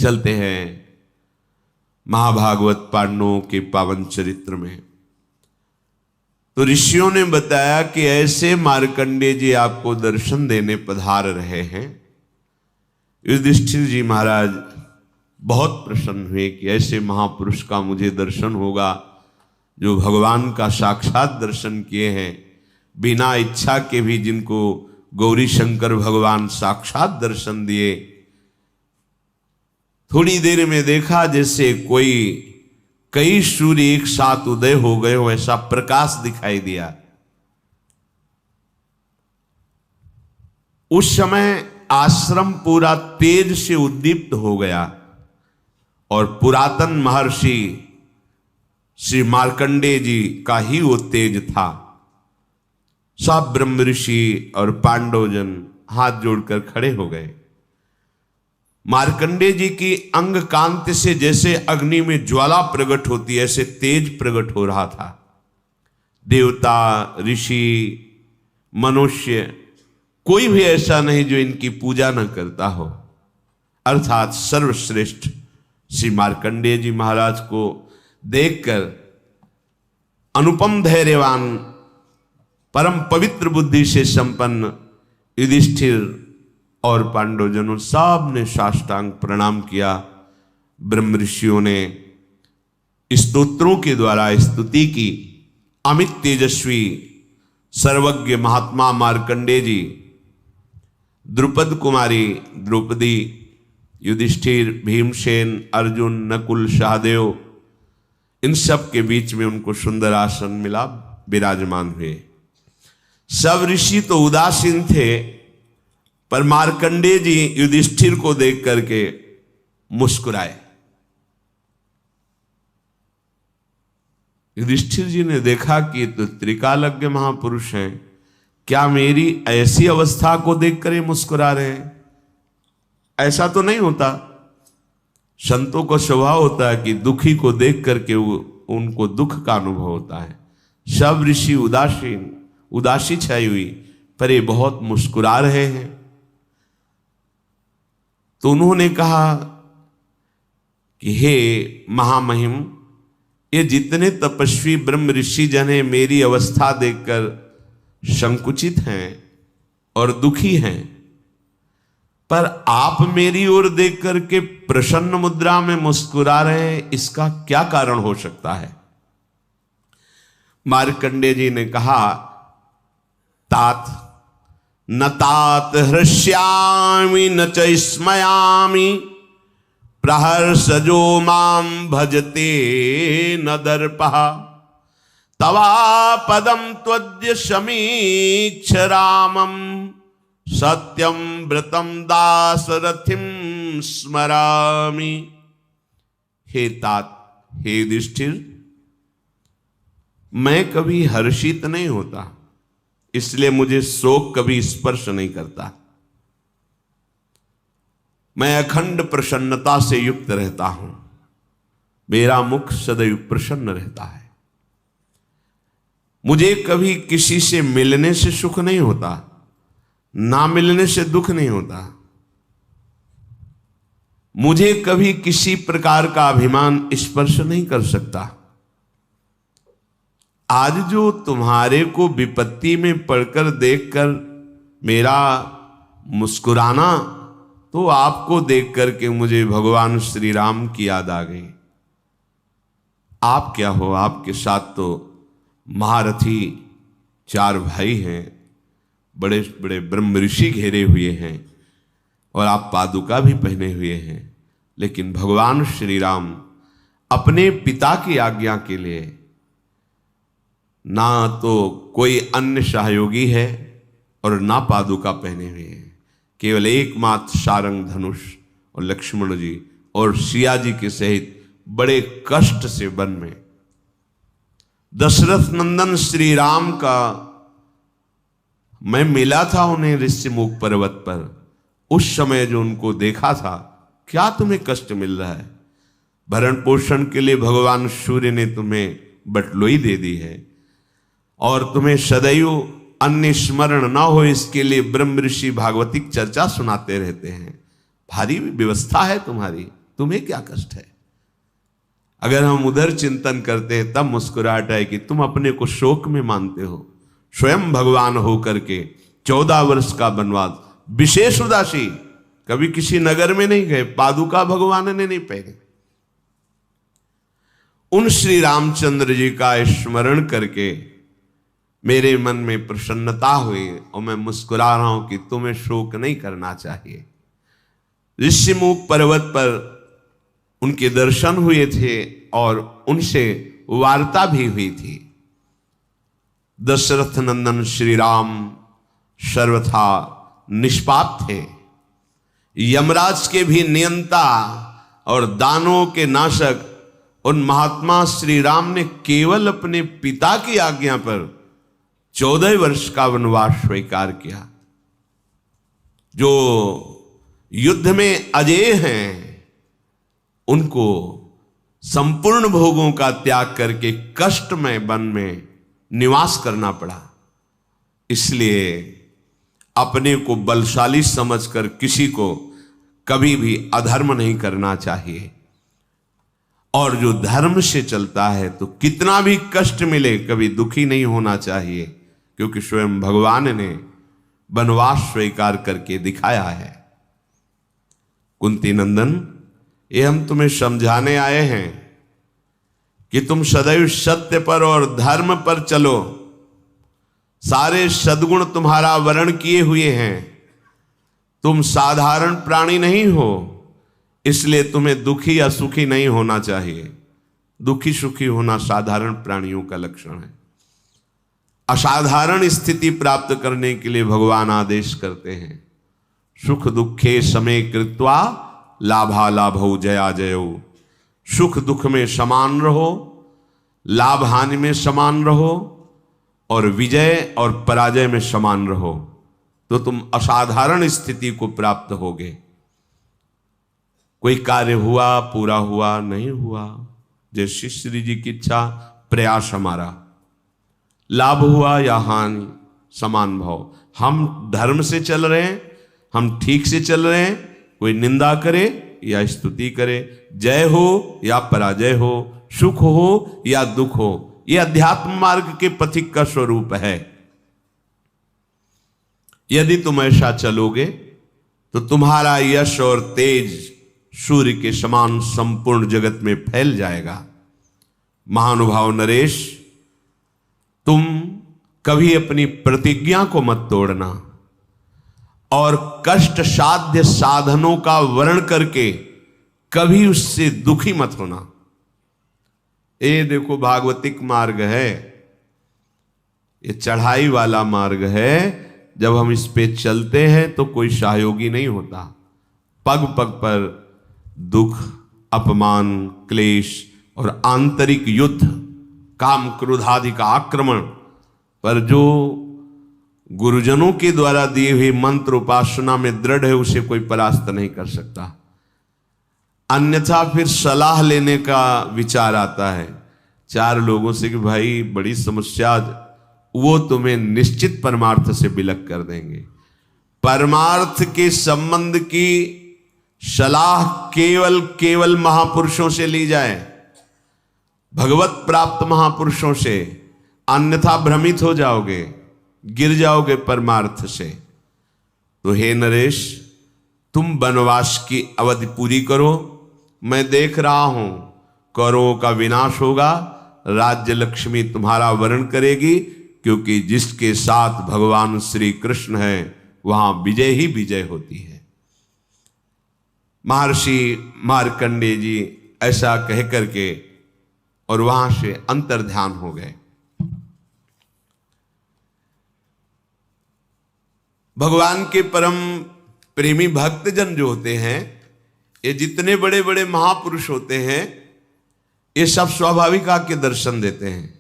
चलते हैं महाभागवत पांडवों के पावन चरित्र में। तो ऋषियों ने बताया कि ऐसे मार्कंडेय जी आपको दर्शन देने पधार रहे हैं। युधिष्ठिर जी महाराज बहुत प्रसन्न हुए कि ऐसे महापुरुष का मुझे दर्शन होगा जो भगवान का साक्षात दर्शन किए हैं, बिना इच्छा के भी जिनको गौरी शंकर भगवान साक्षात दर्शन दिए। थोड़ी देर में देखा जैसे कोई कई सूर्य एक साथ उदय हो गए हो, ऐसा प्रकाश दिखाई दिया। उस समय आश्रम पूरा तेज से उद्दीप्त हो गया और पुरातन महर्षि श्री मार्कंडेय जी का ही वो तेज था। सब ब्रह्म ऋषि और पांडवजन हाथ जोड़कर खड़े हो गए। मार्कंडेय जी की अंग कांति से जैसे अग्नि में ज्वाला प्रकट होती है, ऐसे तेज प्रकट हो रहा था। देवता, ऋषि, मनुष्य कोई भी ऐसा नहीं जो इनकी पूजा न करता हो। अर्थात सर्वश्रेष्ठ श्री मार्कंडेय जी महाराज को देखकर अनुपम धैर्यवान, परम पवित्र बुद्धि से संपन्न युधिष्ठिर और पांडवजनों सब ने साष्टांग प्रणाम किया। ब्रह्म ऋषियों ने स्तोत्रों के द्वारा स्तुति की। अमित तेजस्वी सर्वज्ञ महात्मा मार्कंडेय जी, द्रुपद कुमारी द्रौपदी, युधिष्ठिर, भीमसेन, अर्जुन, नकुल, सहदेव, इन सब के बीच में उनको सुंदर आसन मिला, विराजमान हुए। सब ऋषि तो उदासीन थे, पर मार्कंडेय जी युधिष्ठिर को देख करके मुस्कुराए। युधिष्ठिर जी ने देखा कि ये तो त्रिकालज्ञ महापुरुष हैं, क्या मेरी ऐसी अवस्था को देखकर ये मुस्कुरा रहे हैं? ऐसा तो नहीं होता। संतों को स्वभाव होता है कि दुखी को देख करके उनको दुख का अनुभव होता है। सब ऋषि उदासी छाई हुई, पर ये बहुत मुस्कुरा रहे हैं। तो उन्होंने कहा कि हे महामहिम, ये जितने तपस्वी ब्रह्म ऋषि जन हैं मेरी अवस्था देखकर संकुचित हैं और दुखी हैं, पर आप मेरी ओर देख करके प्रसन्न मुद्रा में मुस्कुरा रहे हैं, इसका क्या कारण हो सकता है? मार्कंडेय जी ने कहा, तात न तात हृष्यामि न च स्मयामि, प्रहर्षजो मां भजते न दर्पः, तवा पदम त्वद्य समीक्ष रामं, सत्यम व्रतम दासरथिम स्मरामि। हे तात, हे युधिष्ठिर, मैं कभी हर्षित नहीं होता, इसलिए मुझे शोक कभी स्पर्श नहीं करता। मैं अखंड प्रसन्नता से युक्त रहता हूं, मेरा मुख सदैव प्रसन्न रहता है। मुझे कभी किसी से मिलने से सुख नहीं होता, ना मिलने से दुख नहीं होता। मुझे कभी किसी प्रकार का अभिमान स्पर्श नहीं कर सकता। आज जो तुम्हारे को विपत्ति में पड़कर देखकर मेरा मुस्कुराना, तो आपको देख करके मुझे भगवान श्री राम की याद आ गई। आप क्या हो, आपके साथ तो महारथी 4 भाई हैं, बड़े बड़े ब्रह्म ऋषि घेरे हुए हैं, और आप पादुका भी पहने हुए हैं। लेकिन भगवान श्री राम अपने पिता की आज्ञा के लिए ना तो कोई अन्य सहयोगी है और ना पादुका पहने हुए हैं, केवल एकमात्र सारंग धनुष और लक्ष्मण जी और सिया जी के सहित बड़े कष्ट से वन में दशरथ नंदन श्री राम का मैं मिला था उन्हें ऋषिमुख पर्वत पर। उस समय जो उनको देखा था, क्या तुम्हें कष्ट मिल रहा है? भरण पोषण के लिए भगवान सूर्य ने तुम्हें बटलोई दे दी है, और तुम्हें सदैव अन्य स्मरण ना हो इसके लिए ब्रह्म ऋषि भागवतिक चर्चा सुनाते रहते हैं। भारी व्यवस्था है तुम्हारी, तुम्हें क्या कष्ट है? अगर हम उधर चिंतन करते हैं तब मुस्कुराहट है कि तुम अपने को शोक में मानते हो। स्वयं भगवान होकर के 14 वर्ष का वनवास, विशेष उदासी, कभी किसी नगर में नहीं गए, पादुका भगवान ने नहीं पहने। उन श्री रामचंद्र जी का स्मरण करके मेरे मन में प्रसन्नता हुई और मैं मुस्कुरा रहा हूं कि तुम्हें शोक नहीं करना चाहिए। ऋषिमुख पर्वत पर उनके दर्शन हुए थे और उनसे वार्ता भी हुई थी। दशरथ नंदन श्री राम सर्वथा निष्पाप थे, यमराज के भी नियंता और दानों के नाशक। उन महात्मा श्री राम ने केवल अपने पिता की आज्ञा पर 14 वर्ष का वनवास स्वीकार किया। जो युद्ध में अजेय हैं उनको संपूर्ण भोगों का त्याग करके कष्टमय वन में निवास करना पड़ा। इसलिए अपने को बलशाली समझकर किसी को कभी भी अधर्म नहीं करना चाहिए, और जो धर्म से चलता है तो कितना भी कष्ट मिले कभी दुखी नहीं होना चाहिए, क्योंकि स्वयं भगवान ने वनवास स्वीकार करके दिखाया है। कुंती नंदन, ये हम तुम्हें समझाने आए हैं कि तुम सदैव सत्य पर और धर्म पर चलो। सारे सद्गुण तुम्हारा वर्ण किए हुए हैं। तुम साधारण प्राणी नहीं हो, इसलिए तुम्हें दुखी या सुखी नहीं होना चाहिए। दुखी सुखी होना साधारण प्राणियों का लक्षण है। असाधारण स्थिति प्राप्त करने के लिए भगवान आदेश करते हैं, सुख दुखे समे कृत्वा लाभा लाभौ जया जयो। सुख दुख में समान रहो, लाभ हानि में समान रहो, और विजय और पराजय में समान रहो, तो तुम असाधारण स्थिति को प्राप्त होगे। कोई कार्य हुआ, पूरा हुआ, नहीं हुआ, जैसे श्री जी की इच्छा, प्रयास हमारा, लाभ हुआ या हानि, समान भाव। हम धर्म से चल रहे हैं, हम ठीक से चल रहे हैं, कोई निंदा करे या स्तुति करे, जय हो या पराजय हो, सुख हो या दुख हो, यह अध्यात्म मार्ग के पथिक का स्वरूप है। यदि तुम ऐसा चलोगे तो तुम्हारा यश और तेज सूर्य के समान संपूर्ण जगत में फैल जाएगा। महानुभाव नरेश, तुम कभी अपनी प्रतिज्ञा को मत तोड़ना और कष्ट साध्य साधनों का वर्ण करके कभी उससे दुखी मत होना। ये देखो भागवतिक मार्ग है, ये चढ़ाई वाला मार्ग है। जब हम इस पे चलते हैं तो कोई सहयोगी नहीं होता। पग पग पर दुख, अपमान, क्लेश और आंतरिक युद्ध, काम क्रोध आदि का आक्रमण, पर जो गुरुजनों के द्वारा दिए हुए मंत्र उपासना में दृढ़ है उसे कोई परास्त नहीं कर सकता। अन्यथा फिर सलाह लेने का विचार आता है 4 लोगों से कि भाई बड़ी समस्या, वो तुम्हें निश्चित परमार्थ से विलग कर देंगे। परमार्थ के संबंध की सलाह केवल महापुरुषों से ली जाए, भगवत प्राप्त महापुरुषों से, अन्यथा भ्रमित हो जाओगे, गिर जाओगे परमार्थ से। तो हे नरेश, तुम वनवास की अवधि पूरी करो। मैं देख रहा हूं कौरवों का विनाश होगा, राज्य लक्ष्मी तुम्हारा वर्ण करेगी, क्योंकि जिसके साथ भगवान श्री कृष्ण है वहां विजय ही विजय होती है। महर्षि मार्कंडेय जी ऐसा कह करके और वहां से अंतर्ध्यान हो गए। भगवान के परम प्रेमी भक्तजन जो होते हैं, ये जितने बड़े बड़े महापुरुष होते हैं, ये सब स्वाभाविक आके दर्शन देते हैं।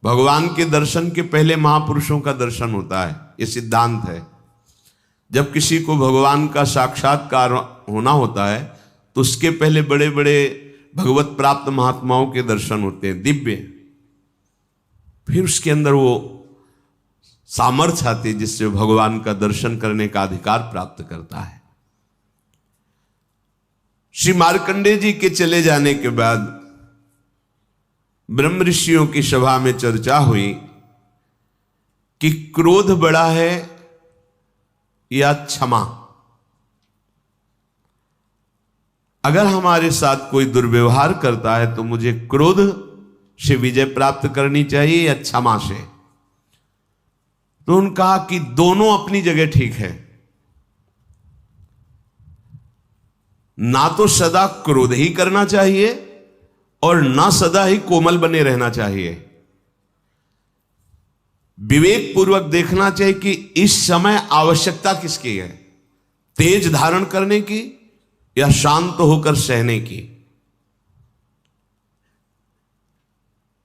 भगवान के दर्शन के पहले महापुरुषों का दर्शन होता है, ये सिद्धांत है। जब किसी को भगवान का साक्षात्कार होना होता है तो उसके पहले बड़े बड़े भगवत प्राप्त महात्माओं के दर्शन होते हैं, दिव्य। फिर उसके अंदर वो सामर्थ्य आती है जिससे भगवान का दर्शन करने का अधिकार प्राप्त करता है। श्री मार्कंडेय जी के चले जाने के बाद ब्रह्म ऋषियों की सभा में चर्चा हुई कि क्रोध बड़ा है या क्षमा। अगर हमारे साथ कोई दुर्व्यवहार करता है तो मुझे क्रोध से विजय प्राप्त करनी चाहिए या क्षमा से। तो उन्होंने कहा कि दोनों अपनी जगह ठीक है। ना तो सदा क्रोध ही करना चाहिए और ना सदा ही कोमल बने रहना चाहिए। विवेक पूर्वक देखना चाहिए कि इस समय आवश्यकता किसकी है, तेज धारण करने की या शांत होकर सहने की।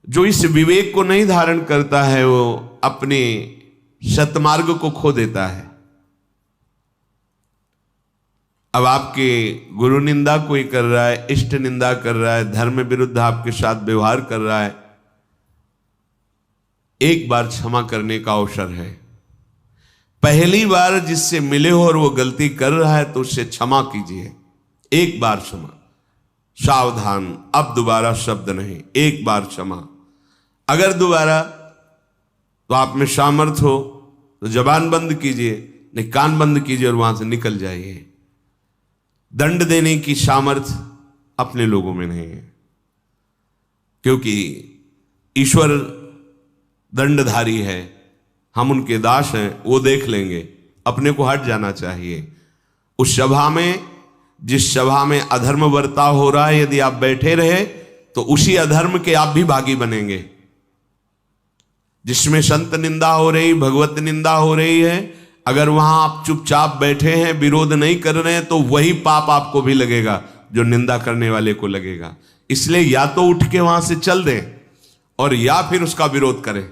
जो इस विवेक को नहीं धारण करता है वो अपने सतमार्ग को खो देता है। अब आपके गुरु निंदा कोई कर रहा है, इष्ट निंदा कर रहा है, धर्म विरुद्ध आपके साथ व्यवहार कर रहा है, एक बार क्षमा करने का अवसर है। पहली बार जिससे मिले हो और वो गलती कर रहा है तो उससे क्षमा कीजिए। एक बार क्षमा, सावधान, अब दोबारा शब्द नहीं, एक बार क्षमा। अगर दोबारा तो आप में सामर्थ्य हो तो जबान बंद कीजिए, नहीं कान बंद कीजिए और वहां से निकल जाइए। दंड देने की सामर्थ्य अपने लोगों में नहीं है, क्योंकि ईश्वर दंडधारी है, हम उनके दास हैं, वो देख लेंगे। अपने को हट जाना चाहिए। उस सभा में, जिस सभा में अधर्म बर्ताव हो रहा है, यदि आप बैठे रहे तो उसी अधर्म के आप भी भागी बनेंगे। जिसमें संत निंदा हो रही, भगवत निंदा हो रही है, अगर वहां आप चुपचाप बैठे हैं, विरोध नहीं कर रहे हैं, तो वही पाप आपको भी लगेगा जो निंदा करने वाले को लगेगा। इसलिए या तो उठ के वहां से चल दें और या फिर उसका विरोध करें,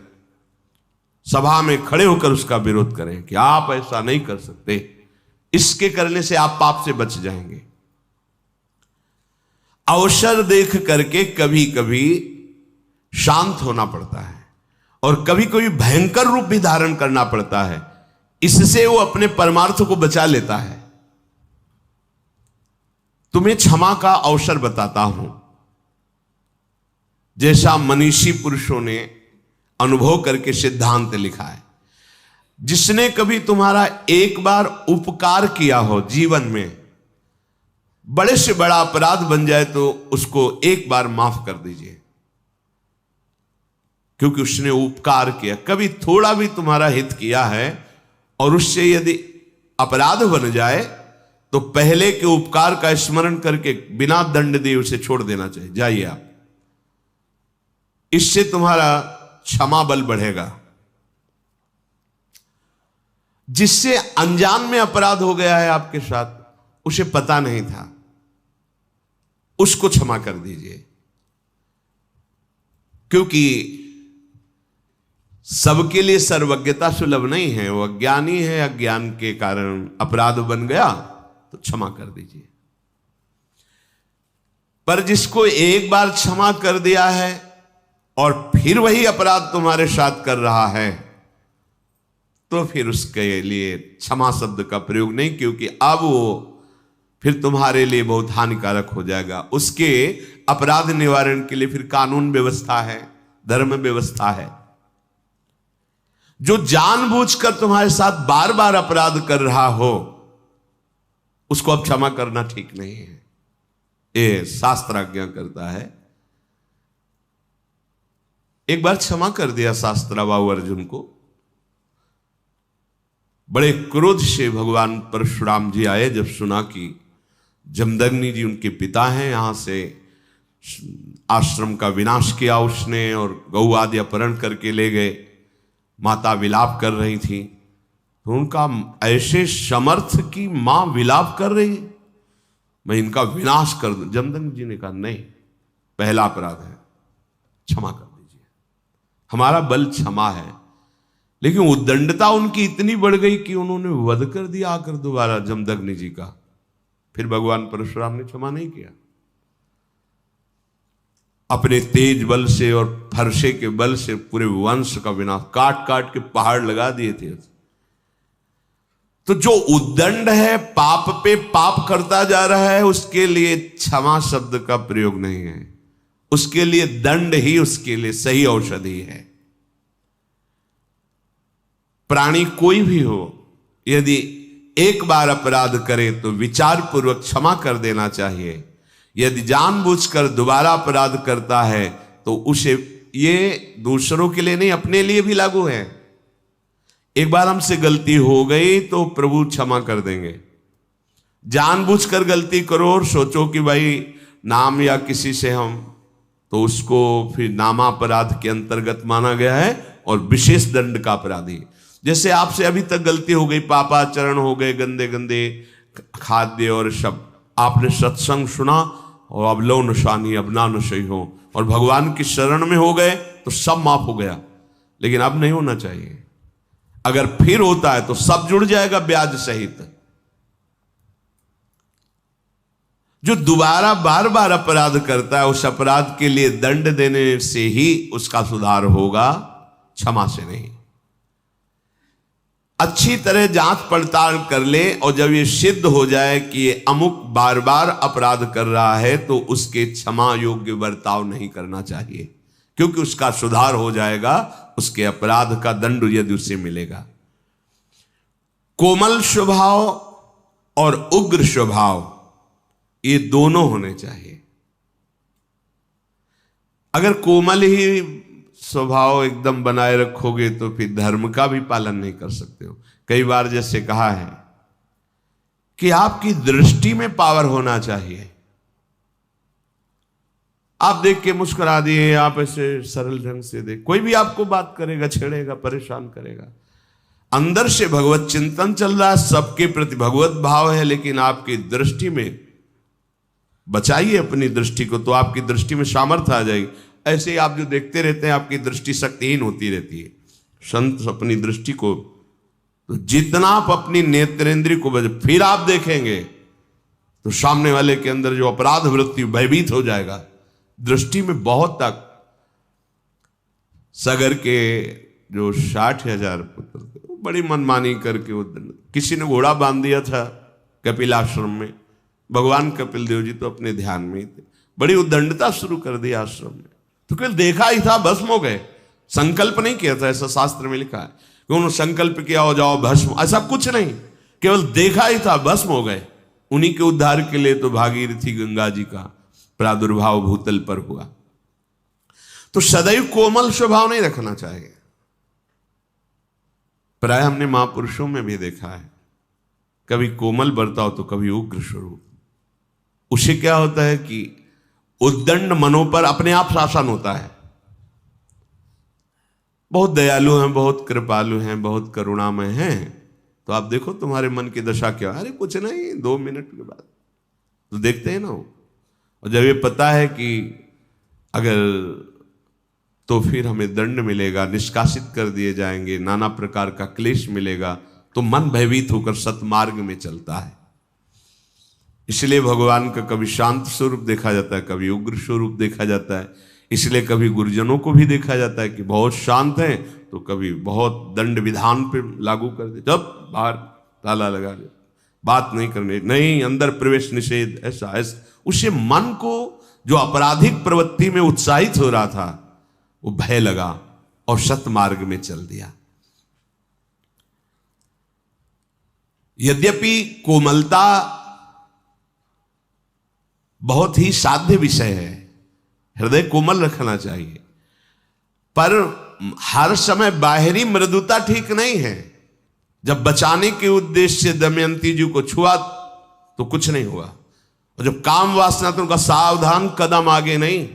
सभा में खड़े होकर उसका विरोध करें कि आप ऐसा नहीं कर सकते। इसके करने से आप पाप से बच जाएंगे। अवसर देख करके कभी कभी शांत होना पड़ता है और कभी कभी भयंकर रूप भी धारण करना पड़ता है। इससे वो अपने परमार्थ को बचा लेता है। तुम्हें क्षमा का अवसर बताता हूं, जैसा मनीषी पुरुषों ने अनुभव करके सिद्धांत लिखा है। जिसने कभी तुम्हारा एक बार उपकार किया हो जीवन में, बड़े से बड़ा अपराध बन जाए तो उसको एक बार माफ कर दीजिए, क्योंकि उसने उपकार किया। कभी थोड़ा भी तुम्हारा हित किया है और उससे यदि अपराध बन जाए तो पहले के उपकार का स्मरण करके बिना दंड दिए उसे छोड़ देना चाहिए। जाइए आप, इससे तुम्हारा क्षमा बल बढ़ेगा। जिससे अनजान में अपराध हो गया है आपके साथ, उसे पता नहीं था, उसको क्षमा कर दीजिए। क्योंकि सबके लिए सर्वज्ञता सुलभ नहीं है, वो अज्ञानी है, अज्ञान के कारण अपराध बन गया तो क्षमा कर दीजिए। पर जिसको एक बार क्षमा कर दिया है और फिर वही अपराध तुम्हारे साथ कर रहा है, तो फिर उसके लिए क्षमा शब्द का प्रयोग नहीं, क्योंकि अब वो फिर तुम्हारे लिए बहुत हानिकारक हो जाएगा। उसके अपराध निवारण के लिए फिर कानून व्यवस्था है, धर्म व्यवस्था है। जो जानबूझकर तुम्हारे साथ बार बार अपराध कर रहा हो, उसको अब क्षमा करना ठीक नहीं है, ये शास्त्र आज्ञा करता है। एक बार क्षमा कर दिया शास्त्राबाहु अर्जुन को। बड़े क्रोध से भगवान परशुराम जी आए, जब सुना कि जमदग्नि जी उनके पिता हैं, यहां से आश्रम का विनाश किया उसने और गौ आदि अपहरण करके ले गए। माता विलाप कर रही थी, तो उनका ऐसे समर्थ की मां विलाप कर रही है, मैं इनका विनाश कर दूं। जमदग्नि जी ने कहा नहीं, पहला अपराध है, क्षमा कर दीजिए, हमारा बल क्षमा है। लेकिन उद्दंडता उनकी इतनी बढ़ गई कि उन्होंने वध कर दिया आकर दोबारा जमदग्नि जी का। फिर भगवान परशुराम ने क्षमा नहीं किया। अपने तेज बल से और फरसे के बल से पूरे वंश का विनाश, काट काट के पहाड़ लगा दिए थे। तो जो उद्दंड है, पाप पे पाप करता जा रहा है, उसके लिए क्षमा शब्द का प्रयोग नहीं है। उसके लिए दंड ही उसके लिए सही औषधि है। प्राणी कोई भी हो, यदि एक बार अपराध करे तो विचार पूर्वक क्षमा कर देना चाहिए। यदि जानबूझकर दोबारा अपराध करता है तो उसे, ये दूसरों के लिए नहीं, अपने लिए भी लागू है। एक बार हमसे गलती हो गई तो प्रभु क्षमा कर देंगे। जानबूझकर गलती करो और सोचो कि भाई नाम या किसी से हम, तो उसको फिर नामापराध के अंतर्गत माना गया है और विशेष दंड का अपराधी। जैसे आपसे अभी तक गलती हो गई, पापाचरण हो गए, गंदे गंदे खाद्य और शब्द, आपने सत्संग सुना और अब लो नशानी अब ना नशई हो, और भगवान की शरण में हो गए तो सब माफ हो गया। लेकिन अब नहीं होना चाहिए। अगर फिर होता है तो सब जुड़ जाएगा ब्याज सहित। जो दोबारा बार बार अपराध करता है, उस अपराध के लिए दंड देने से ही उसका सुधार होगा, क्षमा से नहीं। अच्छी तरह जांच पड़ताल कर ले, और जब ये सिद्ध हो जाए कि ये अमुक बार बार अपराध कर रहा है, तो उसके क्षमा योग्य बर्ताव नहीं करना चाहिए, क्योंकि उसका सुधार हो जाएगा, उसके अपराध का दंड यदि उसे मिलेगा। कोमल स्वभाव और उग्र स्वभाव, ये दोनों होने चाहिए। अगर कोमल ही स्वभाव एकदम बनाए रखोगे तो फिर धर्म का भी पालन नहीं कर सकते हो। कई बार जैसे कहा है कि आपकी दृष्टि में पावर होना चाहिए। आप देख के मुस्कुरा दिए, आप ऐसे सरल ढंग से देख, कोई भी आपको बात करेगा, छेड़ेगा, परेशान करेगा। अंदर से भगवत चिंतन चल रहा है, सबके प्रति भगवत भाव है, लेकिन आपकी दृष्टि में, बचाइए अपनी दृष्टि को, तो आपकी दृष्टि में सामर्थ्य आ जाएगी। ऐसे ही आप जो देखते रहते हैं, आपकी दृष्टि शक्तिहीन होती रहती है। संत अपनी दृष्टि को, तो जितना आप अपनी नेत्रेंद्रिय को फिर आप देखेंगे तो सामने वाले के अंदर जो अपराध वृत्ति भयभीत हो जाएगा। दृष्टि में बहुत तक, सगर के जो 60,000 पुत्र थे, वो बड़ी मनमानी करके, वो किसी ने घोड़ा बांध दिया था कपिल आश्रम में, भगवान कपिल देव जी तो अपने ध्यान में ही थे, बड़ी उद्दंडता शुरू कर दी आश्रम में। तो केवल देखा ही था, भस्म हो गए, संकल्प नहीं किया था, ऐसा शास्त्र में लिखा है कि उन्होंने संकल्प किया हो जाओ भस्म, ऐसा कुछ नहीं, केवल देखा ही था, भस्म हो गए। उन्हीं के उद्धार के लिए तो भागीरथी गंगा जी का प्रादुर्भाव भूतल पर हुआ। तो सदैव कोमल स्वभाव नहीं रखना चाहिए। प्राय हमने महापुरुषों में भी देखा है, कभी कोमल बर्ताव तो कभी उग्र स्वरूप। उसे क्या होता है कि उद्दंड मनों पर अपने आप शासन होता है। बहुत दयालु हैं, बहुत कृपालु हैं, बहुत करुणामय हैं, तो आप देखो तुम्हारे मन की दशा क्या। अरे कुछ नहीं, 2 मिनट के बाद तो देखते हैं ना। और जब ये पता है कि अगर, तो फिर हमें दंड मिलेगा, निष्कासित कर दिए जाएंगे, नाना प्रकार का क्लेश मिलेगा, तो मन भयभीत होकर सतमार्ग में चलता है। इसलिए भगवान का कभी शांत स्वरूप देखा जाता है, कभी उग्र स्वरूप देखा जाता है। इसलिए कभी गुरुजनों को भी देखा जाता है कि बहुत शांत हैं, तो कभी बहुत दंड विधान पे लागू कर दे, जब बाहर ताला लगा दे, बात नहीं करने, नहीं, अंदर प्रवेश निषेध, ऐसा ऐसा। उसे मन को जो आपराधिक प्रवृत्ति में उत्साहित हो रहा था, वो भय लगा और सतमार्ग में चल दिया। यद्यपि कोमलता बहुत ही साध्य विषय है, हृदय कोमल रखना चाहिए, पर हर समय बाहरी मृदुता ठीक नहीं है। जब बचाने के उद्देश्य से दमयंती जी को छुआ तो कुछ नहीं हुआ, और जब काम वासना तो उनका सावधान कदम आगे नहीं।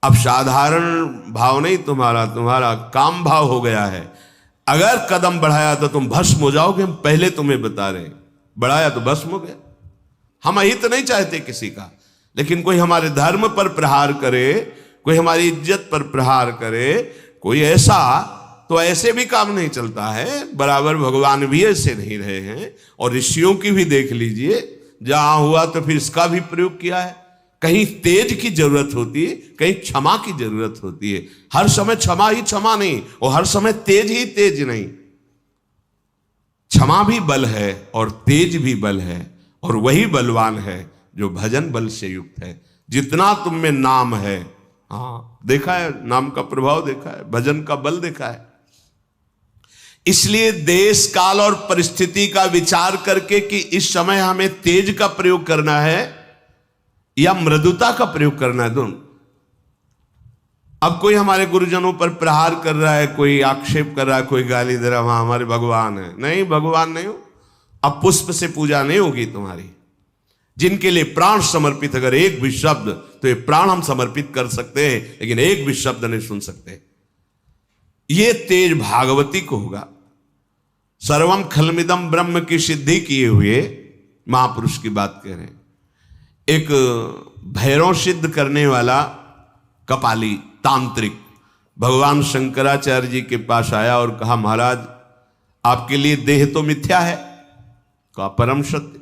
अब साधारण भाव नहीं तुम्हारा काम भाव हो गया है। अगर कदम बढ़ाया तो तुम भस्म हो जाओगे, हम पहले तुम्हें बता रहे, बढ़ाया तो भस्म हो गया। हम अहित नहीं चाहते किसी का, लेकिन कोई हमारे धर्म पर प्रहार करे, कोई हमारी इज्जत पर प्रहार करे, कोई ऐसा, तो ऐसे भी काम नहीं चलता है। बराबर भगवान भी ऐसे नहीं रहे हैं, और ऋषियों की भी देख लीजिए, जहां हुआ तो फिर इसका भी प्रयोग किया है। कहीं तेज की जरूरत होती है, कहीं क्षमा की जरूरत होती है। हर समय क्षमा ही क्षमा नहीं, और हर समय तेज ही तेज नहीं। क्षमा भी बल है और तेज भी बल है, और वही बलवान है जो भजन बल से युक्त है। जितना तुम में नाम है, हाँ देखा है, नाम का प्रभाव देखा है, भजन का बल देखा है। इसलिए देश काल और परिस्थिति का विचार करके कि इस समय हमें तेज का प्रयोग करना है या मृदुता का प्रयोग करना है, दोनों। अब कोई हमारे गुरुजनों पर प्रहार कर रहा है, कोई आक्षेप कर रहा है, कोई गाली दे रहा है, वहां हमारे भगवान है। नहीं, भगवान नहीं हो। अब पुष्प से पूजा नहीं होगी तुम्हारी। जिनके लिए प्राण समर्पित, अगर एक भी शब्द, तो ये प्राण हम समर्पित कर सकते हैं, लेकिन एक भी शब्द नहीं सुन सकते। ये तेज भागवती को होगा। सर्वम खलमिदम ब्रह्म की सिद्धि किए हुए महापुरुष की बात कह रहे हैं। एक भैरव सिद्ध करने वाला कपाली तांत्रिक भगवान शंकराचार्य जी के पास आया और कहा, महाराज आपके लिए देह तो मिथ्या है। कहा, परम सत्य।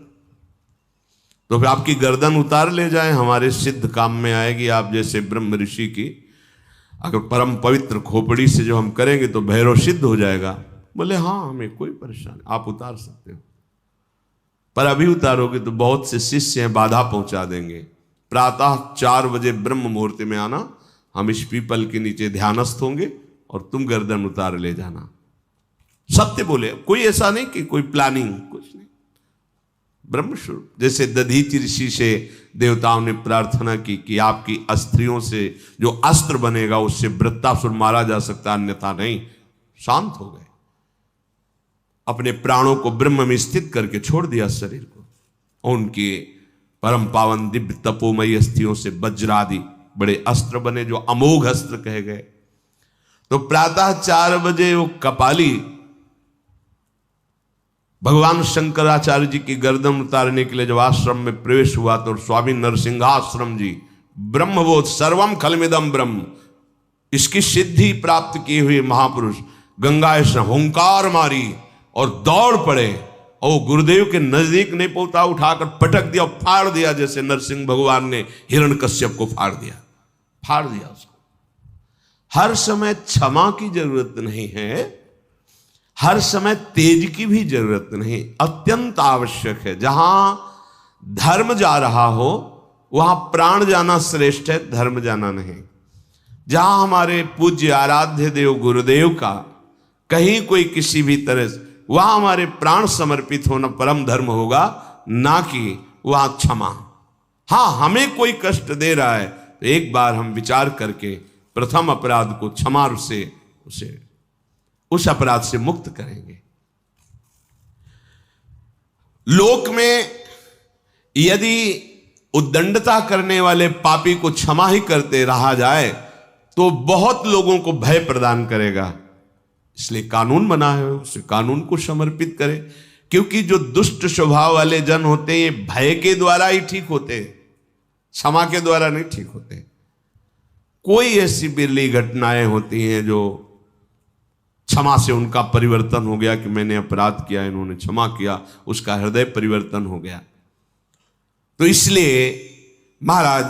तो फिर आपकी गर्दन उतार ले जाए, हमारे सिद्ध काम में आएगी। आप जैसे ब्रह्म ऋषि की अगर परम पवित्र खोपड़ी से जो हम करेंगे तो भैरव सिद्ध हो जाएगा। बोले, हाँ हमें कोई परेशानी, आप उतार सकते हो, पर अभी उतारोगे तो बहुत से शिष्य हैं, बाधा पहुंचा देंगे। प्रातः 4 बजे ब्रह्म मुहूर्त में आना, हम इस पीपल के नीचे ध्यानस्थ होंगे और तुम गर्दन उतार ले जाना। सत्य बोले, कोई ऐसा नहीं कि कोई प्लानिंग, कुछ नहीं, ब्रह्मस्वरूप। जैसे दधीचि ऋषि से देवताओं ने प्रार्थना की कि आपकी अस्त्रियों से जो अस्त्र बनेगा उससे वृत्तासुर मारा जा सकता, अन्यथा नहीं। शांत हो गए, अपने प्राणों को ब्रह्म में स्थित करके छोड़ दिया शरीर को, और उनके परम पावन दिव्य तपोमयी अस्थियों से वज्रादि बड़े अस्त्र बने, जो अमोघ अस्त्र कहे गए। तो प्रातः 4 बजे वो कपाली भगवान शंकराचार्य जी की गर्दन उतारने के लिए जब आश्रम में प्रवेश हुआ, तो स्वामी नरसिंहाश्रम जी ब्रह्मबोध सर्वम खलमिदम ब्रह्म, इसकी सिद्धि प्राप्त किए हुए महापुरुष गंगा से हुंकार मारी और दौड़ पड़े, और गुरुदेव के नजदीक नहीं पहुंचा, उठाकर पटक दिया, फाड़ दिया, जैसे नरसिंह भगवान ने हिरण्यकश्यप को फाड़ दिया उसको। हर समय क्षमा की जरूरत नहीं है, हर समय तेज की भी जरूरत नहीं, अत्यंत आवश्यक है। जहां धर्म जा रहा हो वहां प्राण जाना श्रेष्ठ है, धर्म जाना नहीं। जहां हमारे पूज्य आराध्य देव गुरुदेव का कहीं कोई किसी भी तरह से, वहां हमारे प्राण समर्पित होना परम धर्म होगा, ना कि वहां क्षमा। हां, हमें कोई कष्ट दे रहा है तो एक बार हम विचार करके प्रथम अपराध को क्षमा से उसे उस अपराध से मुक्त करेंगे। लोक में यदि उद्दंडता करने वाले पापी को क्षमा ही करते रहा जाए तो बहुत लोगों को भय प्रदान करेगा। इसलिए कानून बना है, उसे कानून को समर्पित करें, क्योंकि जो दुष्ट स्वभाव वाले जन होते हैं ये भय के द्वारा ही ठीक होते हैं, क्षमा के द्वारा नहीं ठीक होते। कोई ऐसी बिरली घटनाएं होती हैं जो क्षमा से उनका परिवर्तन हो गया कि मैंने अपराध किया, इन्होंने क्षमा किया, उसका हृदय परिवर्तन हो गया। तो इसलिए महाराज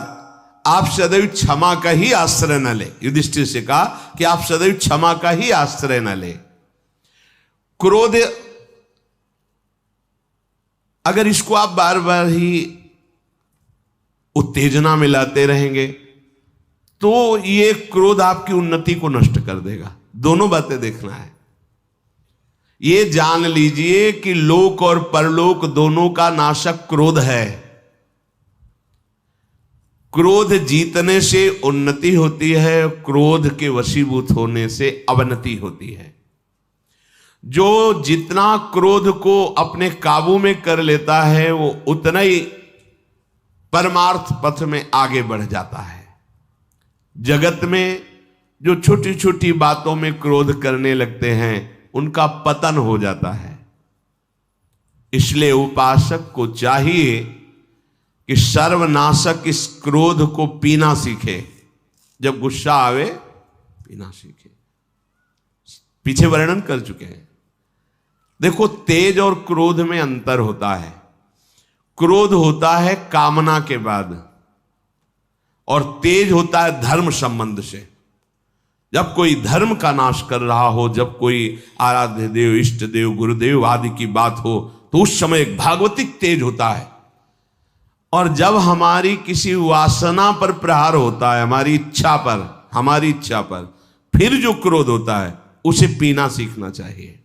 आप सदैव क्षमा का ही आश्रय न ले। युधिष्ठिर से कहा कि आप सदैव क्षमा का ही आश्रय न ले। क्रोध, अगर इसको आप बार बार ही उत्तेजना में लाते रहेंगे तो ये क्रोध आपकी उन्नति को नष्ट कर देगा। दोनों बातें देखना है। ये जान लीजिए कि लोक और परलोक दोनों का नाशक क्रोध है। क्रोध जीतने से उन्नति होती है, क्रोध के वशीभूत होने से अवनति होती है। जो जितना क्रोध को अपने काबू में कर लेता है वो उतना ही परमार्थ पथ में आगे बढ़ जाता है। जगत में जो छोटी छोटी बातों में क्रोध करने लगते हैं उनका पतन हो जाता है। इसलिए उपासक को चाहिए कि सर्वनाशक इस क्रोध को पीना सीखे। जब गुस्सा आवे पीना सीखे। पीछे वर्णन कर चुके हैं। देखो, तेज और क्रोध में अंतर होता है। क्रोध होता है कामना के बाद और तेज होता है धर्म संबंध से। जब कोई धर्म का नाश कर रहा हो, जब कोई आराध्य देव, इष्ट देव, गुरुदेव आदि की बात हो, तो उस समय एक भागवतिक तेज होता है। और जब हमारी किसी वासना पर प्रहार होता है, हमारी इच्छा पर, फिर जो क्रोध होता है उसे पीना सीखना चाहिए।